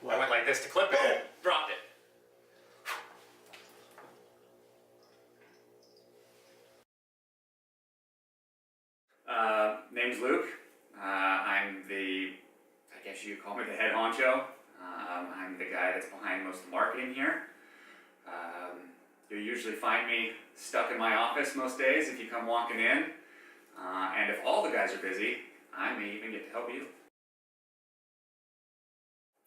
I went like this to clip it and dropped it. Name's Luke. I'm I guess you could call me the head honcho. I'm the guy that's behind most of the marketing here. You'll usually find me stuck in my office most days if you come walking in. And if all the guys are busy, I may even get to help you.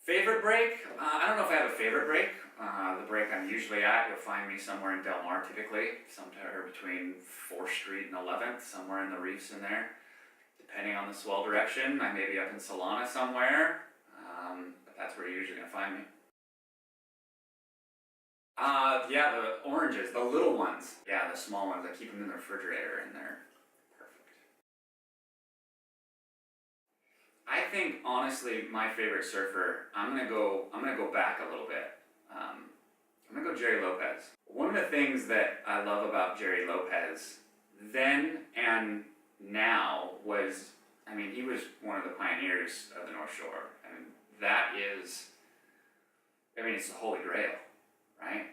Favorite break? I don't know if I have a favorite break. The break I'm usually at, you'll find me somewhere in Del Mar typically, somewhere between 4th Street and 11th, somewhere in the reefs in there. Depending on the swell direction, I may be up in Solana somewhere, but that's where you're usually going to find me. Yeah, the oranges, the little ones. Yeah, the small ones. I keep them in the refrigerator and they're perfect. I think honestly, my favorite surfer. I'm gonna go back a little bit. I'm gonna go Jerry Lopez. One of the things that I love about Jerry Lopez then and now was, I mean, he was one of the pioneers of the North Shore, and that is, I mean, it's the holy grail, right?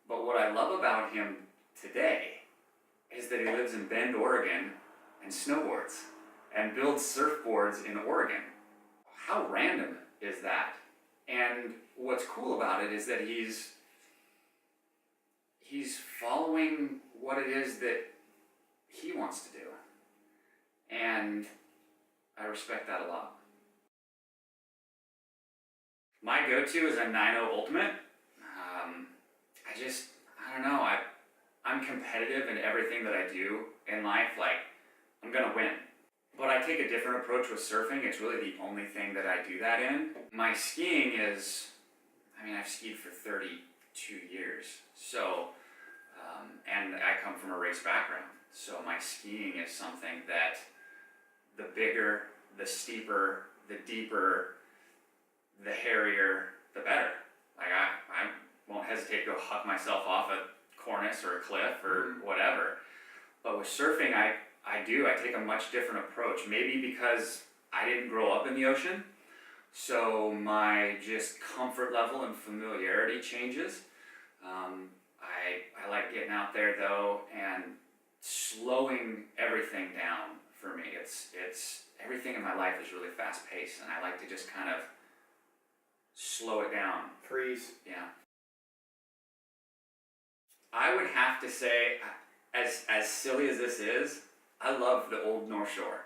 But what I love about him today is that he lives in Bend, Oregon, and snowboards, and builds surfboards in Oregon. How random is that? And what's cool about it is that he's following what it is that he wants to do. And I respect that a lot. My go-to is a 9.0 Ultimate. I don't know, I'm competitive in everything that I do in life. Like, I'm gonna win. But I take a different approach with surfing. It's really the only thing that I do that in. My skiing is, I mean, I've skied for 32 years. So, and I come from a race background. So my skiing is something that the bigger, the steeper, the deeper, the hairier, the better. Like I won't hesitate to go huck myself off a cornice or a cliff or whatever. But with surfing, I take a much different approach. Maybe because I didn't grow up in the ocean, so my just comfort level and familiarity changes. I like getting out there though and slowing everything down for me. It's everything in my life is really fast paced, and I like to just kind of slow it down. Freeze. Yeah. I would have to say, as silly as this is, I love the old North Shore.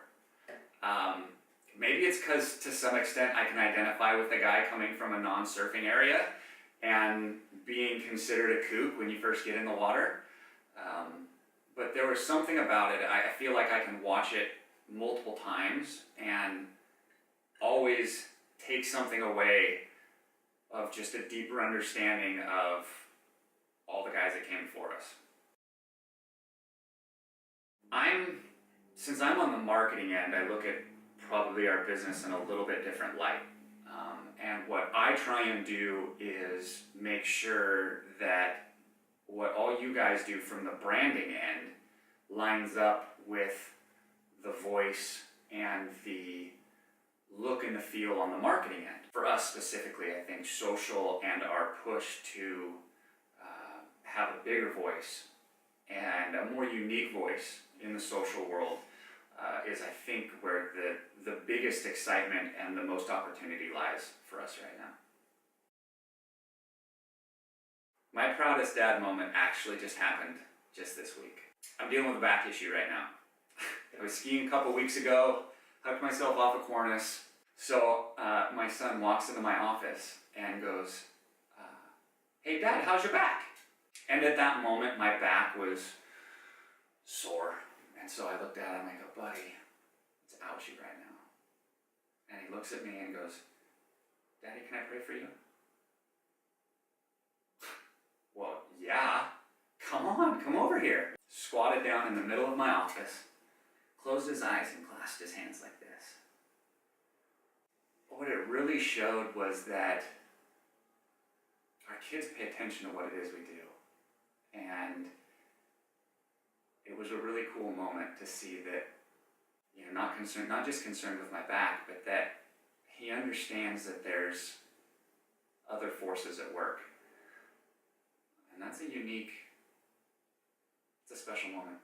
Maybe it's because to some extent I can identify with a guy coming from a non-surfing area and being considered a kook when you first get in the water. But there was something about it. I feel like I can watch it multiple times and always take something away of just a deeper understanding of all the guys that came before us. Since I'm on the marketing end, I look at probably our business in a little bit different light. And what I try and do is make sure that what all you guys do from the branding end lines up with the voice and the look and the feel on the marketing end. For us specifically, I think social and our push to have a bigger voice and a more unique voice in the social world is, I think, where the biggest excitement and the most opportunity lies for us right now. My proudest dad moment actually just happened just this week. I'm dealing with a back issue right now. I was skiing a couple weeks ago, hucked myself off a cornice. So my son walks into my office and goes, "Hey Dad, how's your back?" And at that moment, my back was sore. And so I looked at him and I go, "Buddy, it's ouchy right now." And he looks at me and goes, "Daddy, can I pray for you?" Well, yeah. Come on, come over here. Squatted down in the middle of my office, closed his eyes and clasped his hands like this. What it really showed was that our kids pay attention to what it is we do. And it was a really cool moment to see that, not just concerned with my back, but that he understands that there's other forces at work. And that's it's a special moment.